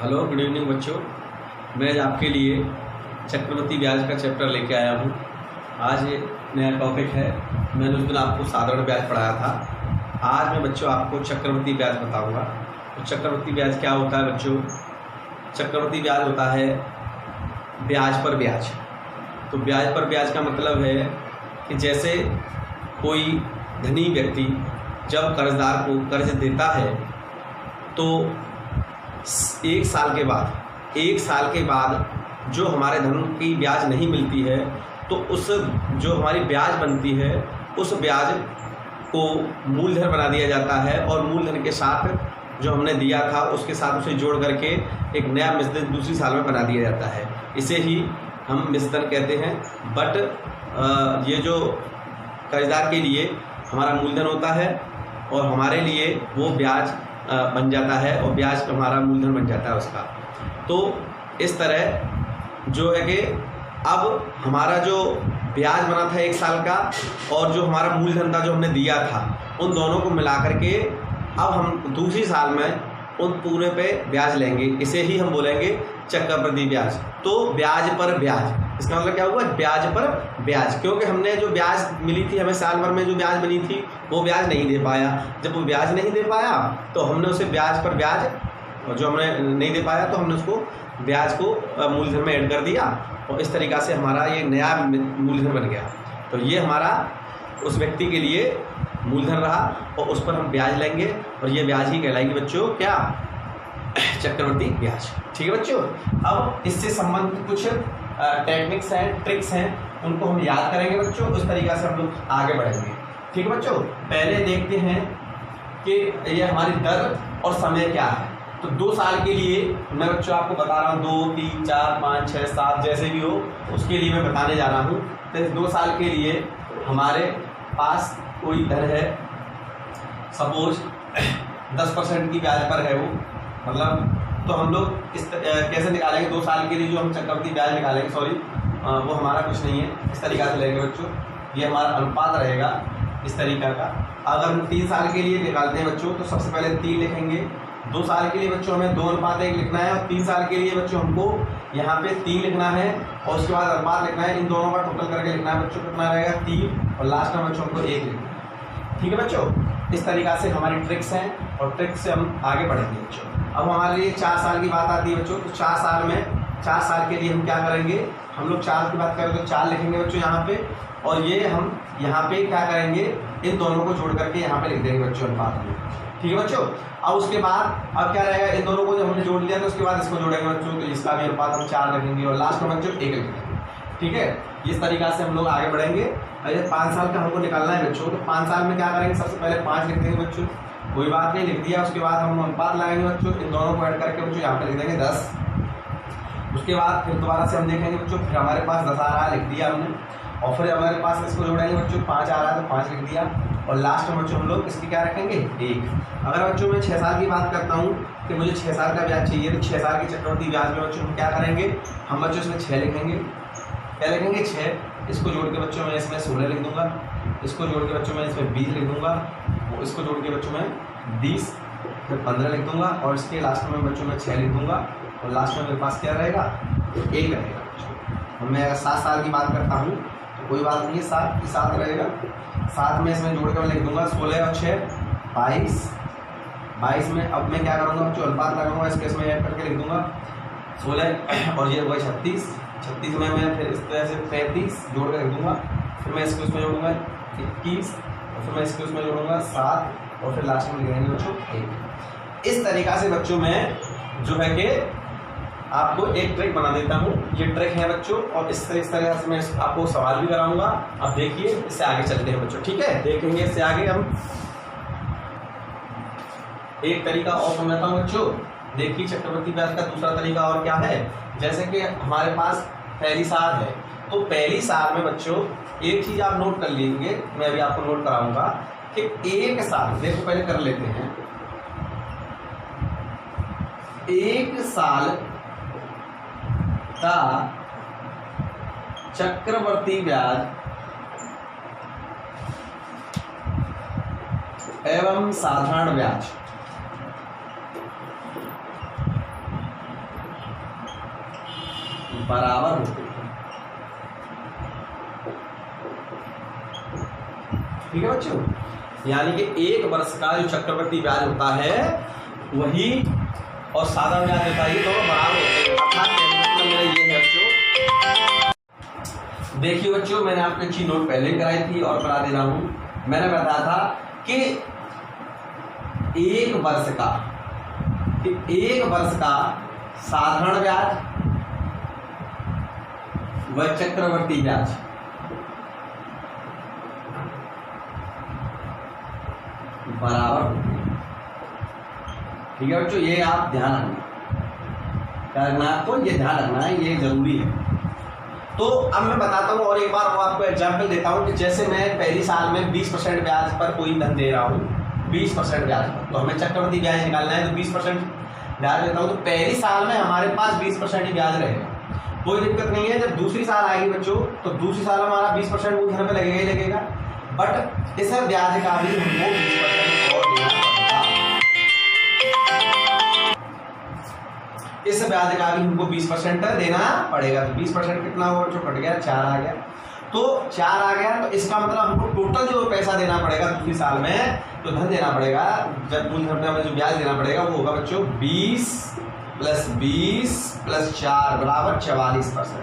Hello, good evening बच्चों। मैं आज आपके लिए चक्रवृद्धि ब्याज का चैप्टर लेके आया हूँ। आज ये नया टॉपिक है। मैंने उस दिन आपको साधारण ब्याज पढ़ाया था। आज मैं बच्चों आपको चक्रवृद्धि ब्याज बताऊँगा। तो चक्रवृद्धि ब्याज क्या होता है बच्चों? चक्रवृद्धि ब्याज होता है ब्याज पर ब्याज। तो ब्याज पर ब्याज का मतलब है कि जैसे कोई धनी व्यक्ति जब कर्जदार को कर्ज देता है तो एक साल के बाद जो हमारे धन की ब्याज नहीं मिलती है तो उस जो हमारी ब्याज बनती है उस ब्याज को मूलधन बना दिया जाता है और मूलधन के साथ जो हमने दिया था उसके साथ उसे जोड़ करके एक नया मिश्रण दूसरी साल में बना दिया जाता है। इसे ही हम मिश्रण कहते हैं। बट ये जो कर्जदार के लिए हमारा मूलधन होता है और हमारे लिए वो ब्याज बन जाता है और ब्याज हमारा मूलधन बन जाता है उसका। तो इस तरह जो है कि अब हमारा जो ब्याज बना था एक साल का और जो हमारा मूलधन था जो हमने दिया था उन दोनों को मिला करके अब हम दूसरी साल में उन पूरे पे ब्याज लेंगे। इसे ही हम बोलेंगे चक्रवृद्धि ब्याज। तो ब्याज पर ब्याज, इसका मतलब क्या हुआ? ब्याज पर ब्याज। क्योंकि हमने जो ब्याज मिली थी हमें साल भर में जो ब्याज बनी थी वो ब्याज नहीं दे पाया। जब वो ब्याज नहीं दे पाया तो हमने उसे ब्याज पर ब्याज, और जो हमने नहीं दे पाया तो हमने उसको ब्याज को मूलधन में ऐड कर दिया और इस तरीक़ा से हमारा ये नया मूलधन बन गया। तो ये हमारा उस व्यक्ति के लिए मूलधन रहा और उस पर हम ब्याज लेंगे और ये ब्याज ही कहलाएगी बच्चों क्या? चक्रवृद्धि ब्याज। ठीक है बच्चों। अब इससे संबंधित कुछ टेक्निक्स हैं, ट्रिक्स हैं, उनको हम याद करेंगे बच्चों। उस तरीक़ा से हम लोग आगे बढ़ेंगे। ठीक है बच्चों। पहले देखते हैं कि ये हमारी दर और समय क्या है। तो 2 साल के लिए मैं बच्चों आपको बता रहा हूँ, 2, 3, 4, 5, 6, 7 जैसे भी हो उसके लिए मैं बताने जा रहा हूँ। तो 2 साल के लिए हमारे पास कोई दर है, सपोज 10% की ब्याज पर है वो, मतलब तो हम लोग इस कैसे निकालेंगे 2 साल के लिए जो हम चक्रवृद्धि ब्याज निकालेंगे, वो हमारा कुछ नहीं है। इस तरीक़ा से लेंगे बच्चों। ये हमारा अनुपात रहेगा इस तरीक़ा का। अगर हम 3 साल के लिए निकालते हैं बच्चों तो सबसे पहले 3 लिखेंगे। 2 साल के लिए बच्चों हमें 2:1 लिखना है और 3 साल के लिए बच्चों हमको यहाँ पे 3 लिखना है और उसके बाद अनुपात लिखना है। इन दोनों का टोटल करके लिखना है बच्चों। कितना रहेगा? 3 और लास्ट में बच्चों हमको 1 लिखना है। ठीक है बच्चों। इस तरीक़ा से हमारी ट्रिक्स हैं और ट्रिक्स से हम आगे बढ़ेंगे बच्चों। अब हमारे लिए 4 साल की बात आती है बच्चों। तो 4 साल के लिए हम क्या करेंगे? हम लोग 4 की बात करें तो 4 लिखेंगे बच्चों यहाँ पे और ये हम यहाँ पे क्या करेंगे? इन दोनों को जोड़ करके यहाँ पे लिख देंगे बच्चों अनुपात में। ठीक है बच्चों। अब उसके बाद अब क्या रहेगा? इन दोनों को जब हमने जोड़ लिया तो उसके बाद इसको जोड़ेंगे बच्चों। तो इसका भी अनुपात हम 4 रखेंगे और लास्ट में बच्चों 1 लिखेंगे। ठीक है। इस तरीक़ा से हम लोग आगे बढ़ेंगे। अगर 5 साल का हमको निकालना है बच्चों तो 5 साल में क्या करेंगे? सबसे पहले 5 लिख देंगे बच्चों। कोई बात नहीं, लिख दिया। उसके बाद हम अनुपात लगाएंगे बच्चों। इन दोनों को ऐड करके बच्चों यहाँ पे लिख देंगे 10। उसके बाद फिर दोबारा से हम देखेंगे बच्चों, फिर हमारे पास 10 आ रहा है, लिख दिया हमने। और फिर हमारे पास इसको जोड़ेंगे बच्चों, 5 आ रहा है तो 5 लिख दिया। और लास्ट में बच्चों हम लोग इसकी क्या रखेंगे? 1। अगर बच्चों मैं 6 साल की बात करता हूँ कि मुझे 6 साल का ब्याज चाहिए तो 6 साल की चक्रवृद्धि ब्याज में बच्चों हम क्या करेंगे? हम बच्चों इसमें 6 लिखेंगे। क्या लिखेंगे? 6। इसको जोड़ के बच्चों मैं इसमें 16 लिख दूंगा। इसको जोड़ के बच्चों मैं इसमें 20 लिख दूंगा। इसको जोड़ के बच्चों में 20, फिर 15 लिख दूंगा और इसके लास्ट में बच्चों में 6 लिख दूंगा और लास्ट में मेरे पास क्या रहेगा? 1 रहेगा बच्चों। और मैं अगर 7 साल की बात करता हूँ तो कोई बात नहीं है, 7 की 7 रहेगा। 7 में इसमें जोड़ कर मैं लिख दूंगा 16 और 6 22। 22 में अब मैं क्या करूँगा बच्चों? अनुपात लगाऊंगा, इसके इसमें ऐड करके लिख दूंगा 16 और ये हुआ 36। 36 में मैं फिर इस तरह से 35 जोड़ कर लिख दूंगा। फिर मैं इसको इसमें जोड़ूंगा 21 और फिर मैं इसको इसमें जोड़ूंगा 7 और फिर लास्ट में लिखेंगे बच्चों 1। इस तरीक़ा से बच्चों मैं जो है कि आपको एक ट्रिक बना देता हूँ। ये ट्रिक है बच्चों और इस तरह से मैं आपको सवाल भी कराऊंगा। अब देखिए, इससे आगे चलते हैं बच्चों। ठीक है, देखेंगे इससे आगे हम एक तरीका और समझाता हूँ बच्चों। देखिए चक्रवृद्धि ब्याज का दूसरा तरीका और क्या है। जैसे कि हमारे पास पहली साल है तो पहली साल में बच्चों एक चीज़ आप नोट कर लेंगे, मैं अभी आपको नोट कराऊंगा कि एक साल, देखो पहले कर लेते हैं, एक साल का चक्रवृद्धि ब्याज एवं साधारण ब्याज बराबर होते हैं। ठीक है बच्चों, यानी कि एक वर्ष का जो चक्रवृद्धि ब्याज होता है वही और साधारण ब्याज होता है, ये दोनों बराबर होते हैं। अर्थात मतलब मेरा ये है बच्चों, देखिए बच्चों, मैंने आपको एक चीज नोट पहले कराई थी और करा दे रहा हूं। मैंने बताया था कि एक वर्ष का साधारण ब्याज व चक्रवर्ती ब्याज बराबर होते हैं। ठीक है बच्चों, ये आप ध्यान रखना, क्या रखना है आपको, ये ध्यान रखना है, ये जरूरी है। तो अब मैं बताता हूँ और एक बार मैं आपको एग्जाम्पल देता हूँ कि जैसे मैं पहली साल में 20% ब्याज पर कोई धन दे रहा हूँ, 20% ब्याज पर, तो हमें चक्रवृद्धि ब्याज निकालना है, तो 20% ब्याज देता हूँ, तो पहली साल में हमारे पास 20% ही ब्याज रहेगा, कोई दिक्कत नहीं है। जब दूसरी साल आएगी बच्चों, तो दूसरी साल में हमारा 20% मूलधन पे लगेगा ही लगेगा, बट इस ब्याज का भी हमको 20% और देना पड़ेगा। इस ब्याज का भी हमको 20% देना पड़ेगा। तो 20% कितना होगा जो कट गया, 4 आ गया। तो 4 आ गया, तो इसका मतलब हमको टोटल जो पैसा देना पड़ेगा दूसरी साल में, तो धन देना पड़ेगा, जब मूलधन पे हमें जो ब्याज देना पड़ेगा वो होगा बच्चों 20 + 20 + 4 बराबर 44%।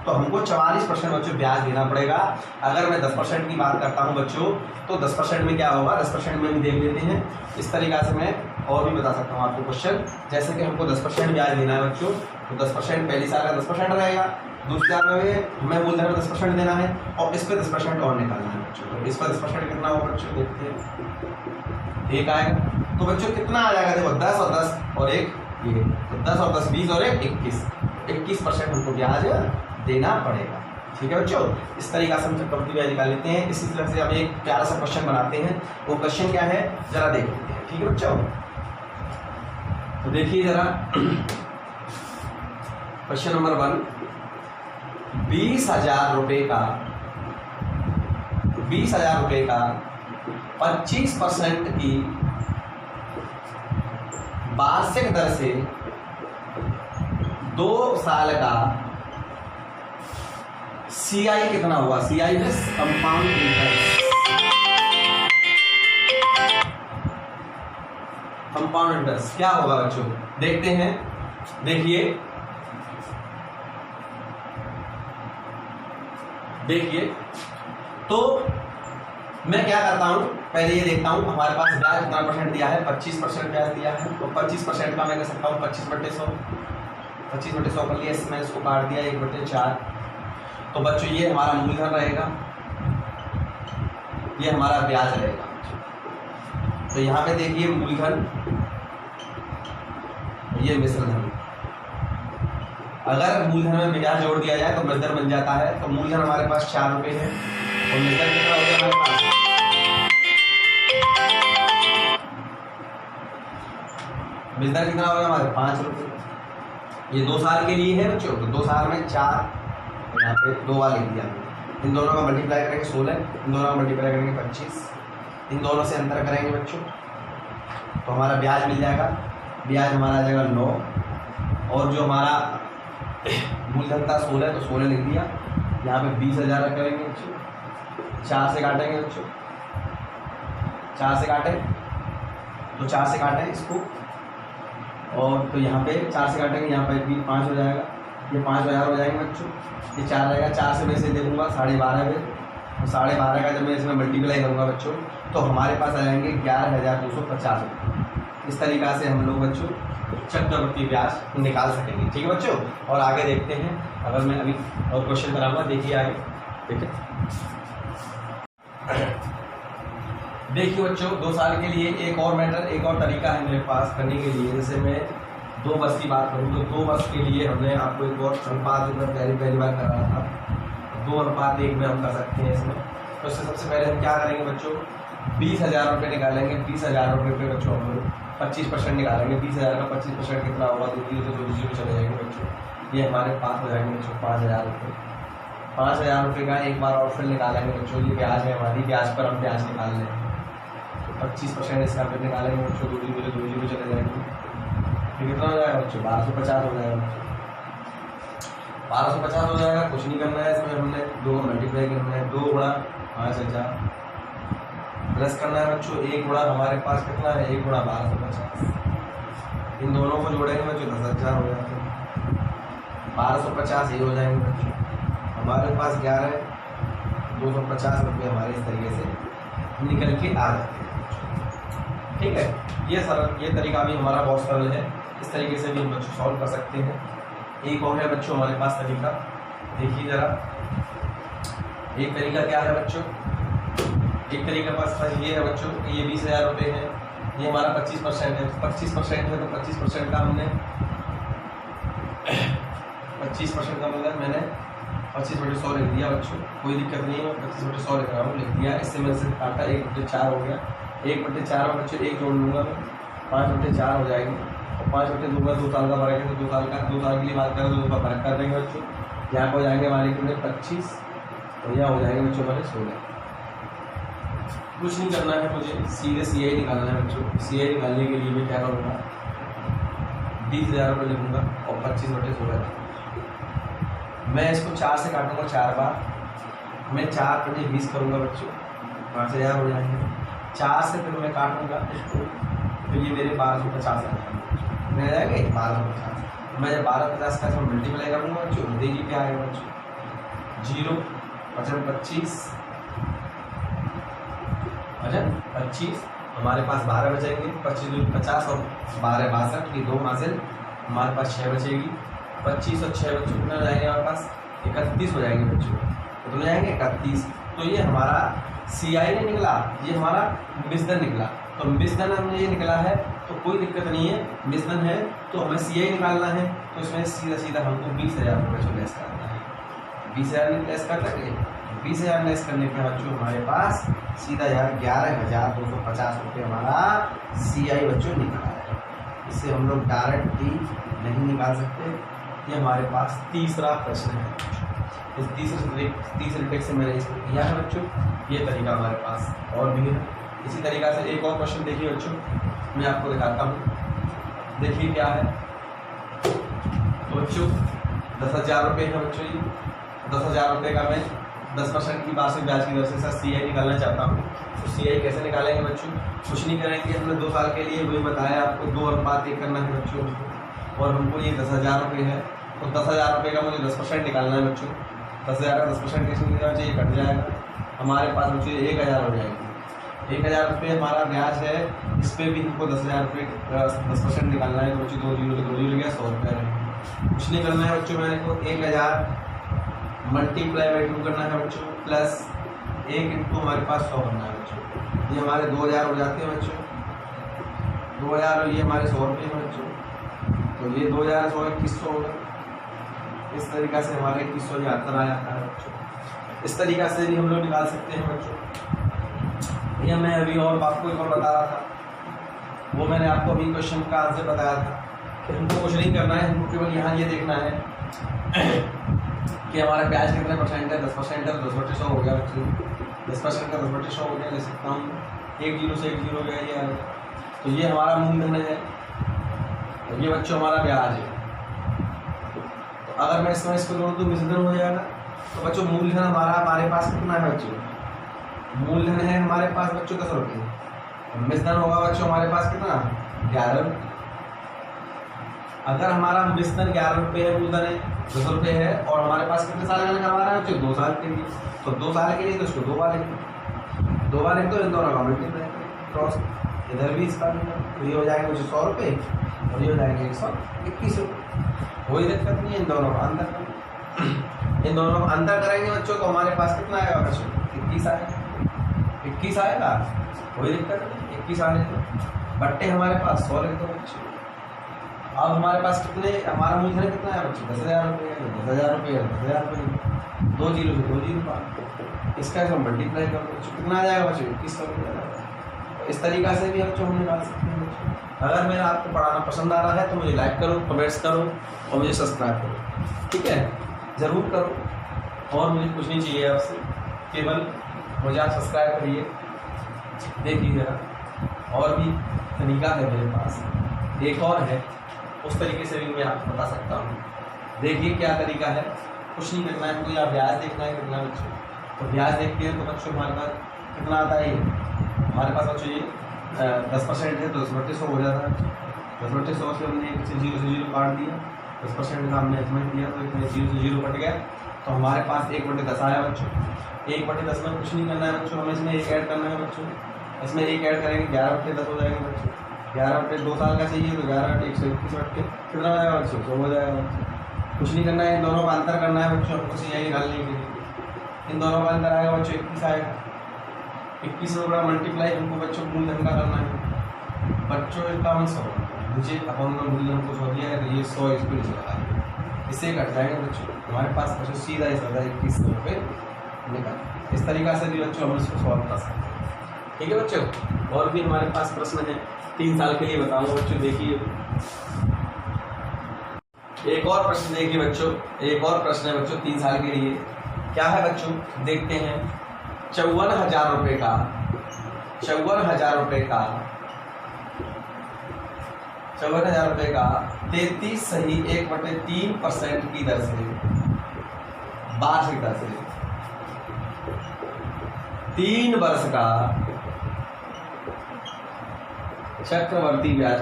तो हमको 44% बच्चों ब्याज देना पड़ेगा। अगर मैं 10% की बात करता हूँ बच्चों, तो 10% में क्या होगा, 10% में भी देख लेते हैं। इस तरीक़ा से मैं और भी बता सकता हूँ आपको क्वेश्चन, जैसे कि हमको 10% ब्याज देना है बच्चों, तो 10% पहली साल का 10% रहेगा, दूसरी साल में हमें मूलधन में 10% देना है और इस पर 10% और निकालना है बच्चों। तो इस पर 10% कितना होगा बच्चों, देखते हैं, 1 आएगा। तो बच्चों कितना आ जाएगा, देखो 10 और 10 और 1, ये तो 10 और 10 20 और 1 21% हमको ब्याज देना पड़ेगा। ठीक है बच्चों, इस तरीका से हम चक्रवृद्धि ब्याज निकाल लेते हैं। इसी तरह से हम एक प्यारा सा क्वेश्चन बनाते हैं। वो क्वेश्चन क्या है जरा देख लेते हैं। ठीक है बच्चों, तो देखिए जरा क्वेश्चन नंबर 1, 20,000 रुपए का 25% की वार्षिक दर से 2 साल का CI कितना हुआ, CI compound interest, compound interest क्या होगा बच्चों, देखते हैं। देखिए तो मैं क्या करता हूं, पहले ये देखता हूं हमारे पास ब्याज कितना % दिया है, 25% ब्याज दिया है। तो 25% का मैं कह सकता हूं 25/100, 25/100 कर लिया, इसमें इसको काट दिया 1/4। तो बच्चों ये हमारा मूलधन रहेगा, ये हमारा ब्याज रहेगा। तो यहाँ पे देखिए मूलधन, ये मिश्रधन। अगर मूलधन में ब्याज जोड़ दिया जाए तो मिश्रधन बन जाता है। तो मूलधन हमारे पास 4 रुपये है और मिश्रधन कितना हो गया हमारे पास, मिश्रधन कितना हो गया हमारे 5 रुपये। ये 2 साल के लिए है बच्चों, तो 2 साल में 4, यहाँ पे 2 बार लिख दिया। इन दोनों का मल्टीप्लाई करेंगे 16, इन दोनों का मल्टीप्लाई करेंगे 25, इन दोनों से अंतर करेंगे बच्चों, तो हमारा ब्याज मिल जाएगा। ब्याज हमारा आ जाएगा 9, और जो हमारा मूलधन था 16, तो 16 लिख दिया। यहाँ पे 20,000 करेंगे बच्चों, 4 से काटेंगे बच्चों, 4 से काटें तो 4 से काटें इसको, और तो यहाँ पे 4 से काटेंगे, यहाँ पे भी 5 हो जाएगा, ये 5,000 हो जाएंगे बच्चों। ये 4 रहेगा, 4 से मैं इसे देखूँगा 12.5 में, और 12.5 का जब मैं इसमें मल्टीप्लाई करूँगा बच्चों, तो हमारे पास आ जाएंगे 11,250 रुपये। इस तरीक़ा से हम लोग बच्चों चक्रवृद्धि ब्याज निकाल सकेंगे। ठीक है बच्चों, और आगे देखते हैं। अगर मैं अभी और क्वेश्चन कराऊंगा, देखिए आगे, ठीक है। देखिए बच्चों, 2 साल के लिए एक और मैटर, एक और तरीका है मेरे पास करने के लिए। जैसे मैं 2 वर्ष की बात करूँ तो 2 वर्ष के लिए हमने आपको एक और अनुपात पहली बार कर रहा था, 2:1 में हम कर सकते हैं इसमें। तो इससे सबसे पहले हम क्या करेंगे बच्चों, 20,000 रुपये निकालेंगे। 20,000 रुपये पे बच्चों हम लोग 25% निकालेंगे। 20,000 का 25% कितना होगा, 2 जीरो चले जाएंगे बच्चों। ये हमारे पास हो जाएंगे बच्चों 5,000 रुपये। 5,000 रुपये का एक बार और फिर निकालेंगे बच्चों। ये ब्याज है हमारी, ब्याज पर हम ब्याज निकाल लें, तो 25% इसका फिर निकालेंगे बच्चों, 2 जीरो चले जाएंगे। फिर कितना हो जाएगा बच्चों, 1250 हो जाएगा बच्चों। 1250 हो जाएगा। कुछ नहीं करना है इसमें, हमने 2 मल्टीप्लाई करना है, 2 गुणा 5,000 प्लस करना है बच्चों 1 गुणा हमारे पास कितना है 1 गुणा 1250। इन दोनों को जोड़ेंगे बच्चों 10,000 हो जाते हैं। 1250 ये हो जाएंगे बच्चों, हमारे पास 250 रुपये हमारे इस तरीके से निकल के आ जाते हैं। ठीक है, ये तरीका भी हमारा बहुत सरल है। इस तरीके से भी हम बच्चों सॉल्व कर सकते हैं। एक और है बच्चों हमारे पास तरीका, देखिए ज़रा। एक तरीका क्या है बच्चों, एक तरीका पास ये है बच्चों, ये 20,000 रुपये है, ये हमारा 25% है। 25% है तो 25% का हमने 25% का मतलब मैंने 25/100 लिख दिया बच्चों, कोई दिक्कत नहीं है। 25/100 लिख रहा हूँ, लिख दिया। इससे मैंने से काटा 1/4 हो गया। 1/4 में बच्चों 1 जोड़ लूँगा मैं, 5/4 हो जाएगी। और 5/2 का 2 साल का फर्क है तो 2 साल के लिए बात करें तो 2 का फर्क कर देंगे बच्चों। यहाँ हो जाएंगे हमारे कितने 25 और यहाँ हो जाएंगे बच्चों हमारे 16। कुछ नहीं करना है मुझे, सीधे CI निकालना है बच्चों। CI निकालने के लिए मैं क्या करूँगा, 20,000 रुपये लिखूँगा और 25/16। मैं इसको 4 से काटूँगा 4 बार। मैं 4×20 करूँगा बच्चों, 5,000 हो जाएंगे। 4 से फिर मैं काटूँगा इसको, तो ये मेरे 1250 आ जाएंगे, मिल जाएंगे 1250। मैं जब 1250 का इसमें मल्टीप्लाई करूँगा बच्चों, देखिए क्या आएगा बच्चों, 0 5 25 हमारे पास 12 बचेंगे। 25 50 और 12 62, ये 2 हासिल, हमारे पास 6 बचेगी। 25 और 6 बच्चों कितने हो जाएंगे हमारे पास 31 हो जाएंगे बच्चों, कितने हो जाएंगे 31। तो ये हमारा CI नहीं निकला, ये हमारा मिश्रण निकला। तो मिश्रण हमने ये निकला है तो कोई दिक्कत नहीं है, मिश्रण है तो हमें CI निकालना है। तो इसमें सीधा सीधा हमको 20,000 रुपये लेस करना है। 20,000 लेस कर देंगे, 20,000 लेस करने के बाद जो हमारे पास सीधा 11,250 रुपये हमारा CI बच्चों निकला है। इससे हम लोग डायरेक्टली नहीं निकाल सकते। ये हमारे पास तीसरा प्रश्न है। इस तीसरे ट्रिक से मैंने इसको किया है बच्चों। ये तरीका हमारे पास और भी है। इसी तरीका से एक और क्वेश्चन देखिए बच्चों, मैं आपको दिखाता हूँ। देखिए क्या है तो बच्चों 10,000 रुपये है बच्चों। ये 10,000 रुपये का मैं 10% की वार्षिक ब्याज की दर से सर CI निकालना चाहता हूँ। तो CI कैसे निकालेंगे बच्चों, कुछ नहीं करेंगे, हमने 2 साल के लिए वही बताया आपको, 2:1 करना है बच्चों। और हमको ये 10,000 रुपये है तो 10,000 रुपये का मुझे 10% निकालना है बच्चों। 10,000 का 10% कैसे निकालना चाहिए, कट जाएगा हमारे पास बच्चों 1,000 हो जाएगी। 1,000 रुपये हमारा ब्याज है, इस पर भी हमको 10,000 रुपये 10% निकालना है। तो बच्चों 2 जीरो 2 जीरो गया 100 रुपये रहेंगे। कुछ नहीं करना है बच्चों, मैंने को 1,000 मल्टीप्लाई बाई 2 करना है बच्चों, प्लस 1 इंटू हमारे पास 100 करना है बच्चों। ये हमारे 2,000 हो जाते हैं बच्चों, 2,000 और ये हमारे 100 रुपये हैं बच्चों। तो ये 2,000 100 2100 होगा। इस तरीक़ा से हमारे 2100 आता है बच्चों। इस तरीक़ा से भी हम लोग निकाल सकते हैं बच्चों। ये मैं अभी और आपको एक और बता रहा था, वो मैंने आपको अभी क्वेश्चन का आंसर बताया था कि हमको कुछ नहीं करना है, हमको केवल यहाँ ये देखना है कि हमारा ब्याज कितने परसेंट है। 10% है तो 10/100 हो गया बच्चों। 10% का 10/100 हो गया, ले सकता हूँ 1 जीरो से 1 जीरो गया ये। तो ये हमारा मूलधन है, ये बच्चों हमारा ब्याज है। तो अगर मैं इसमें इसको जोड़ दूँ मिश्रण हो जाएगा। तो बच्चों मूलधन हमारे पास कितना है बच्चों, मूलधन है हमारे पास बच्चों 10 रुपये। मिश्रण होगा बच्चों हमारे पास कितना 11। अगर हमारा मिश्रण 11 रुपये है, मूलधन है 10 रुपये है, और हमारे पास कितने साल का करवा रहा है बच्चों 2 साल के लिए। तो 2 साल के लिए तो उसको 2 बार लिख दो, इन दोनों का मल्टीप्लाई क्रॉस, इधर भी इसका तो ये हो जाएगा मुझे 100 रुपये और ये हो जाएंगे 121 रुपये। कोई दिक्कत नहीं है, इन दोनों का अंतर इन दोनों का अंतर करेंगे बच्चों तो हमारे पास कितना आएगा बच्चों 21 आएगा। 21 आएगा, कोई दिक्कत नहीं, 21 आने दो। बट्टे हमारे पास 100 लिख दो बच्चों। अब हमारे पास कितने, हमारा मूलधन कितना है बच्चों 10,000 रुपये है। 10,000 रुपये 10,000 रुपये 2 जीरो से 2 जीरो का, इसका इसमें मल्टीप्लाई कर दो बच्चों, कितना आ जाएगा बच्चों 2100 रुपये। इस तरीक़ा से भी बच्चों हम निकाल सकते हैं बच्चों। अगर मेरा आपको पढ़ाना पसंद आ रहा है तो मुझे लाइक करो, कमेंट्स करो और मुझे सब्सक्राइब करो, ठीक है, ज़रूर करो। और मुझे कुछ नहीं चाहिए आपसे, केवल मुझे आप सब्सक्राइब करिए। देखिए ज़रा और भी तरीका है मेरे पास, एक और है, उस तरीके से भी मैं आपको बता सकता हूँ। देखिए क्या तरीका है, कुछ नहीं करना है, कोई आप ब्याज देखना है कितना बच्चों। तो ब्याज देखते हैं तो बच्चों हमारे पास कितना आता है, हमारे पास बच्चों ये 10% है तो 10/100 हो जाता है। 10/100 से हमने 0 से 0 काट दिया, 10% का हमने समझ दिया तो इसमें 0 से 0 कट गया, तो हमारे पास 1/10 आया बच्चों। 1/10 में कुछ नहीं करना है बच्चों, हमें इसमें 1 ऐड करना है बच्चों। इसमें 1 ऐड करेंगे 11/10 हो जाएगा बच्चों। 11/2 साल का चाहिए तो 11/121 कितना हो जाएगा बच्चों, 100 हो जाएगा बच्चों। कुछ नहीं करना है, इन दोनों का अंतर करना है बच्चों हमको CI निकालने के लिए। इन दोनों का अंतर आएगा बच्चों 21 आएगा। 21 से बड़ा मल्टीप्लाई हमको बच्चों मूलधन का करना है बच्चों, इसका हम 100 नीचे अपन में मूलधन को 100 दिया है तो ये 100 इसको नीचे लगा देंगे, इससे कट जाएंगे बच्चों। हमारे पास बच्चों सीधा इस 2100 रुपये निकाल। इस तरीका से भी बच्चों हम इसको सॉल्व कर सकते हैं। ठीक है बच्चों, और भी हमारे पास प्रश्न है 3 साल के लिए बताऊंगा बच्चों। देखिए एक और प्रश्न देखिए बच्चों, एक और प्रश्न है बच्चों 3 साल के लिए। क्या है बच्चों, देखते हैं। 54,000 रुपये का 54,000 रुपये का 33 सही 1/3% की दर से वार्षिक दर से 3 वर्ष का चक्रवर्ती ब्याज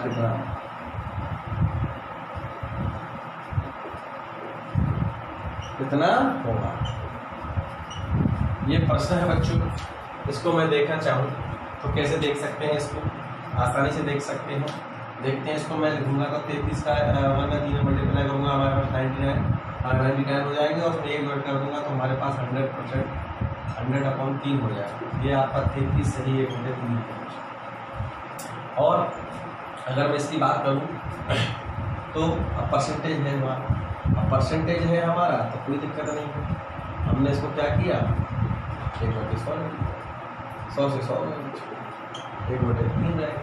कितना होगा। ये प्रश्न है बच्चों, इसको मैं देखना चाहूँ तो कैसे देख सकते हैं, इसको आसानी से देख सकते हैं। देखते हैं, इसको मैं लिखूंगा तो 33 का 1 में 3 मल्टीप्लाई करूँगा, हमारे पास 99 हो जाएंगे और उसमें 1 ऐड कर दूंगा तो हमारे पास 100% 100/3 हो जाएगा। ये आपका 33 सही 1/3। और अगर मैं इसकी बात करूँ तो अब परसेंटेज है हमारा, अब परसेंटेज है हमारा तो कोई दिक्कत नहीं है। हमने इसको क्या किया 1/100 100 से 100 1/3 रहेगा।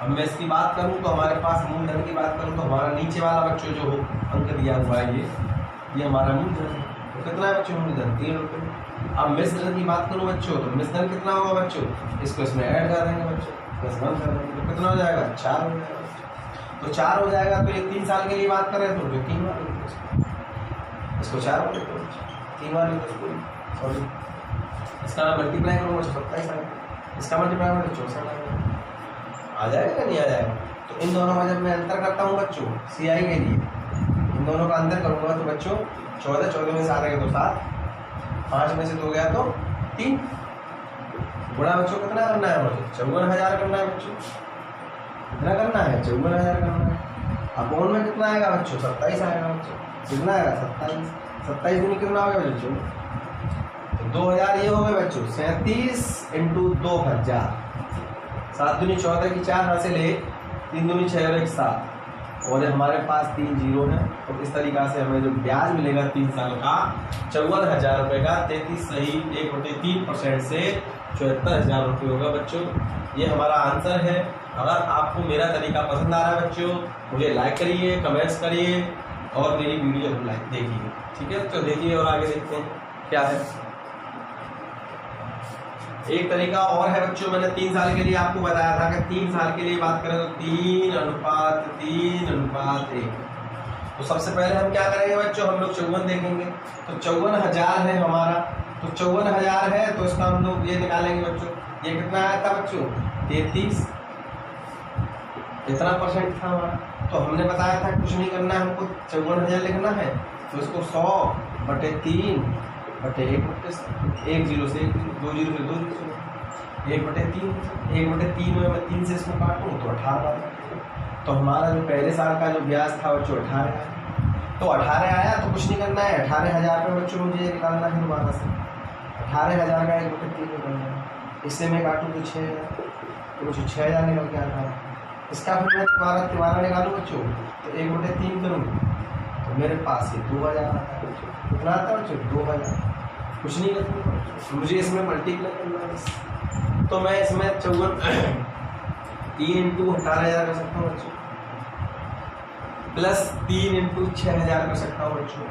अब मैं इसकी बात करूं तो हमारे पास मूलधन की बात करूं तो हमारा नीचे वाला बच्चों जो अंक दिया हुआ है ये हमारा मूलधन है। तो कितना है बच्चों मूलधन 3 रुपये। अब मिश्रधन की बात करूं बच्चों तो मिश्रधन कितना होगा बच्चों, इसको इसमें ऐड कर देंगे बच्चों, +1 कर देंगे तो कितना हो जाएगा 4 हो जाएगा। तो 4 हो जाएगा। तो ये 3 साल के लिए बात कर रहे हैं तो जो 3 बार इसको 4 बार लिखो, 3 बार लिखो, सॉरी इसका मैं मल्टीप्लाई करूँगा 27 आएगा, इसका मल्टीप्लाई करूँगा 64 आएगा। आ जाएगा नहीं आ जाएगा। तो इन दोनों का जब मैं अंतर करता हूँ बच्चों CI के लिए, इन दोनों का अंतर करूँगा तो बच्चों 14 में 7 आएगा तो 7, 5 में से 2 गया तो 3 गुणा बच्चों कितना करना है बच्चों 54,000 करना है बच्चों, कितना करना है 54,000 करना है। अपोन में कितना आएगा बच्चों 27 आएगा बच्चों, कितना आएगा 27 गुनी कितना होगा बच्चों तो 2000 ये हो गए बच्चों 37 × 2000। 7 दूनी 14 की 4 हाथ से ले 3 दूनी 6 और 1 7 और हमारे पास 3 जीरो है। तो इस तरीका से हमें जो ब्याज मिलेगा 3 साल का 54,000 रुपये का 33 सही 1/3% से 74,000 रुपये होगा बच्चों। ये हमारा आंसर है। अगर आपको मेरा तरीका पसंद आ रहा है बच्चों मुझे लाइक करिए, कमेंट्स करिए और मेरी वीडियो को लाइक देखिए। ठीक है तो देखिए और आगे देखते हैं क्या है। एक तरीका और है बच्चों, मैंने 3 साल के लिए आपको बताया था कि 3 साल के लिए बात करें तो 3:3:1। तो सबसे पहले हम क्या करेंगे बच्चों, हम लोग 54 देखेंगे। तो 54,000 है हमारा, तो 54,000 है तो इसका हम लोग ये निकालेंगे बच्चों। ये कितना आया था बच्चों 33, इतना परसेंट था हमारा। तो हमने बताया था कुछ नहीं करना है, हमको 54,000 लिखना है तो इसको 100/3/1 1 0 से 2 0 से 2 0 1/3 1/3 में मैं 3 से इसको काटूँ तो 18 आता। तो हमारा जो पहले साल का जो ब्याज था बच्चों 18 आया। तो 18 आया तो कुछ नहीं करना है, 18,000 पे बच्चों मुझे निकालना है दोबारा से। 18,000 का 1/3 निकालना है, इससे मैं काटूँ तो 6,000 तो बच्चों 6,000 निकल के आता है। इसका फिर मैं तुम्हारा निकालूँ बच्चों तो 1/3 करूँ तो मेरे पास ये 2,000 आता है बच्चों। कितना आता है बच्चों 2,000। कुछ नहीं करना, मुझे इसमें मल्टीप्लाई करना है तो मैं इसमें 54 3 × 18,000 कर सकता हूँ बच्चों, प्लस 3 × 6,000 कर सकता हूँ बच्चों,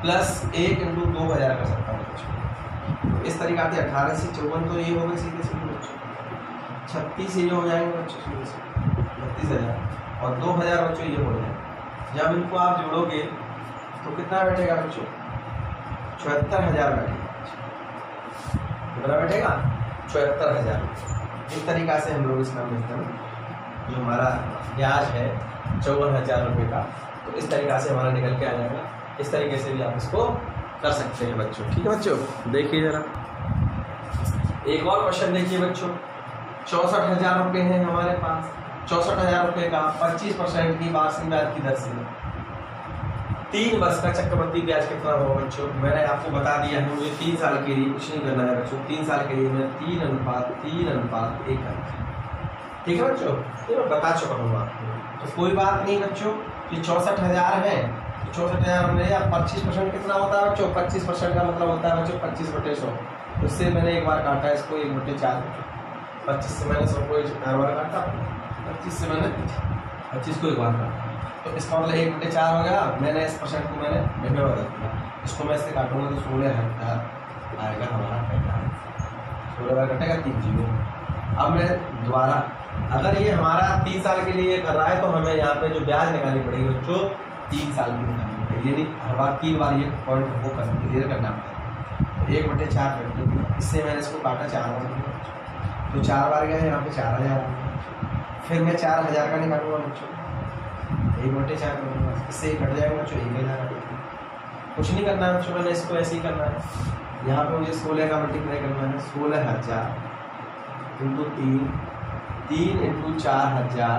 प्लस 1 × 2,000 कर सकता हूँ बच्चों। इस तरीका से 18 से 54 तो ये हो गए सीधे सीधे बच्चों। 36 ये हो जाएंगे बच्चों सीधे से 32,000 और 2,000 बच्चों ये हो जाएंगे। जब इनको आप जोड़ोगे तो कितना बैठेगा बच्चों? 74,000 बैठेगा। कितना बैठेगा? 74,000। इस तरीक़ा से हम लोग इसका जो हमारा ब्याज है 54,000 रुपये का, तो इस तरीक़ा से हमारा निकल के आ जाएगा। इस तरीके से भी आप इसको कर सकते हैं बच्चों। ठीक है बच्चों, देखिए ज़रा एक और क्वेश्चन देखिए बच्चों। 64,000 रुपये हैं हमारे पास। 64,000 रुपये का 25% की वार्षिक ब्याज की दर से 3 वर्ष का चक्रवृद्धि ब्याज कितना होगा बच्चों? मैंने आपको बता दिया है, मुझे 3 साल के लिए कुछ नहीं करना है बच्चों। 3 साल के लिए मैं 3:1 करना। ठीक है बच्चों, ये मैं बता चुका हूँ आपको, तो कोई बात नहीं बच्चों। ये 64,000 है, 64,000 में या 25% कितना होता है बच्चों? 25% का मतलब होता है बच्चों 25/100। उससे मैंने एक बार काटा इसको 1/4। 25 से मैंने 100 को 4 बार काटा, 25 से मैंने 25 को 1 बार काटा, तो इसका मतलब 1/4 हो गया। मैंने इस परसेंट को मैंने 90 में बदल दिया। इसको मैं इससे काटूंगा तो 16,000 आएगा हमारा पैसा। 16 बार कटेगा 3 जीरो। अब मैं दोबारा, अगर ये हमारा 3 साल के लिए कर रहा है तो हमें यहाँ पे जो ब्याज निकालनी पड़ेगी बच्चों 3 साल की निकालनी पड़ेगी, यानी हर बार 3 बार ये पॉइंट वो क्लियर करना पड़ेगा। 1/4 करके इससे मैंने इसको काटा 4 बार, तो 4 बार गया यहाँ पे 4,000। फिर मैं 4,000 का निकालूंगा बच्चों, 1/4 करूँगा, इससे कट जाएगा बच्चों 1,000। कुछ नहीं करना है बच्चों, मैंने इसको ऐसे ही करना है। यहाँ पे मुझे 16 का मल्टीप्लाई करना है। 16,000 × 3 × 4,000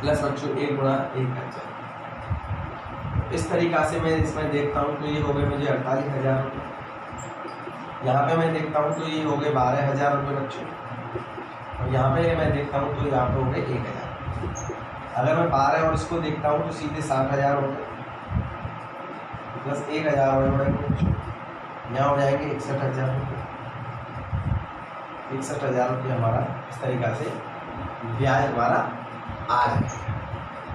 प्लस बच्चों 1 × 1,000। इस तरीक़ा से मैं इसमें देखता हूँ तो ये हो गए मुझे 48,000 रुपये। यहाँ पे मैं देखता हूँ तो ये हो गए 12,000 रुपये बच्चों, और यहाँ पे मैं देखता हूँ तो यहाँ पे हो गए 1,000। अगर मैं 12 और इसको देखता हूँ तो सीधे 60,000 हो गए प्लस 1,000 हो जाएंगे बच्चों, यहाँ हो जाएंगे 61,000 रुपये। 61,000 रुपये हमारा इस तरीक़ा से ब्याज हमारा आ जाएगा।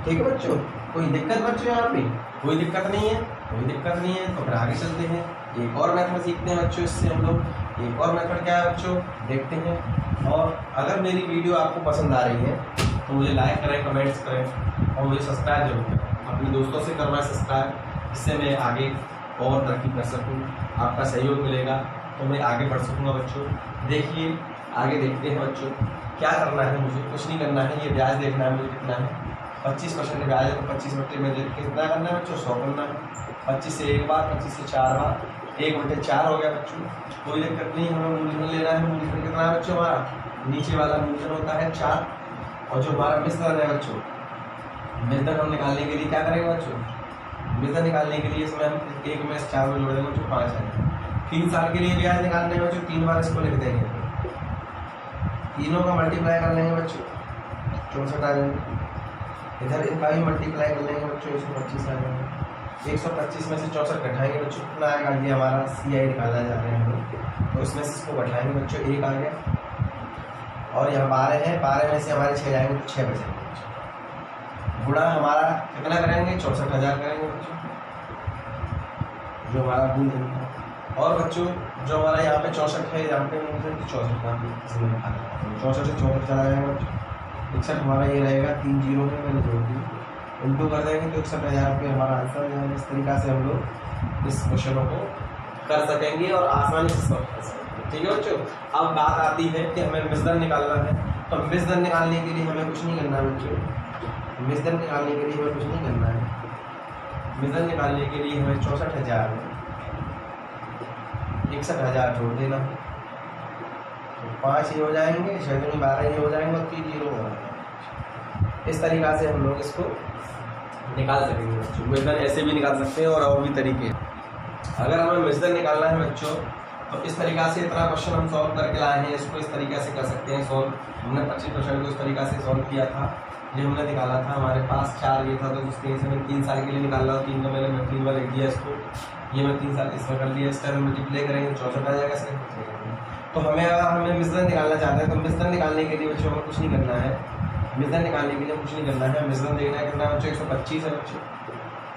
ठीक है बच्चों, कोई दिक्कत बच्चों? यहाँ पे कोई दिक्कत नहीं है, कोई दिक्कत नहीं है। तो फिर आगे चलते हैं, एक और मेथड सीखते हैं बच्चों। इससे हम लोग एक और मेथड क्या है बच्चों देखते हैं। और अगर मेरी वीडियो आपको पसंद आ रही है तो मुझे लाइक करें, कमेंट्स करें और मुझे सब्सक्राइब जरूर करें। अपने दोस्तों से करवाएं सब्सक्राइब, इससे मैं आगे और तरक्की कर सकूँ। आपका सहयोग मिलेगा तो मैं आगे बढ़ सकूँगा बच्चों। देखिए आगे देखते हैं बच्चों, क्या करना है मुझे? कुछ नहीं करना है, ये ब्याज देखना है मुझे कितना है। 25% ब्याज है तो 25 में कितना करना है बच्चों? 100 करना है। 25 से 1 बार, 25 से 4 बार, 1/4 हो गया बच्चों। कोई दिक्कत नहीं, हमें मूलधन लेना है। मूलधन कितना है बच्चों? हमारा नीचे वाला मूलधन होता है 4, और जो हमारा मिश्रण है बच्चों, मिश्रण हम निकालने के लिए क्या करेंगे बच्चों? मिश्रण निकालने के लिए इसमें हम 1 में 4 में जोड़ देंगे बच्चों, 5 है। 3 साल के लिए ब्याज निकालने बच्चों 3 बार इसको लिख देंगे, तीनों का मल्टीप्लाई कर लेंगे बच्चों, 64 आ जाएंगे। इधर इनका भी मल्टीप्लाई कर लेंगे बच्चों, 125 आ जाएंगे। 125 में से 64 घटाएंगे बच्चों, कितना आएगा? ये हमारा CI निकालना चाह रहे हैं हम लोग, तो इसमें से इसको घटाएंगे बच्चों, 1 आ गया। और यहाँ 12 है, 12 में से हमारे 6 जाएंगे तो 6 बचेंगे बच्चों। गुणा हमारा कितना करेंगे? 64,000 करेंगे बच्चों, जो हमारा मूलधन है। और बच्चों जो हमारा यहाँ पे 64 है, यहाँ पे मूलधन 64 का 64 से 64 चला जाएगा बच्चों। 61 हमारा ये रहेगा, 3 जीरो में मैंने जोड़ दी, उल्टू कर देंगे तो 61,000 रुपये हमारा आंसर है। इस तरीक़ा से हम लोग इस क्वेश्चनों को कर सकेंगे और आसानी से सॉल्व कर सकेंगे। ठीक है बच्चों, अब बात आती है कि हमें मिश्रण निकालना है। तो मिश्रण निकालने के लिए हमें कुछ नहीं करना है बच्चों, मिश्रण निकालने के लिए हमें कुछ नहीं करना है। मिश्रण निकालने के लिए हमें 64,000 में 61,000 जोड़ देना, तो 5 ही हो जाएंगे, 6 दूनी 12 ही हो जाएंगे और 3 जीरो हो जाएंगे। इस तरीक़ा से हम लोग इसको निकाल सकेंगे बच्चों। मिश्रण ऐसे भी निकाल सकते हैं और भी तरीके हैं। अगर हमें मिश्रण निकालना है बच्चों तो इस तरीक़ा से इतना क्वेश्चन हम सॉल्व करके लाए हैं, इसको इस तरीक़े से कर सकते हैं सॉल्व। हमने 25% को इस तरीक़ा से सॉल्व किया था, ये हमने निकाला था। हमारे पास 4 ये था तो उस तरीके से मैंने 3 साल के लिए निकाला, 3 का मैंने 3 बार लिख दिया इसको, ये मैं 3 साल इसमें कर लिया। इस टाइम मल्टीप्लाई करेंगे 64 आ जाएगा इसका। तो हमें मिश्रण निकालना चाहते हैं, तो मिश्रण निकालने के लिए बच्चों हमें कुछ नहीं करना है। मिश्रण निकालने के लिए कुछ नहीं करना है, मिश्रण देखना है कितना बच्चों? 125 है बच्चों,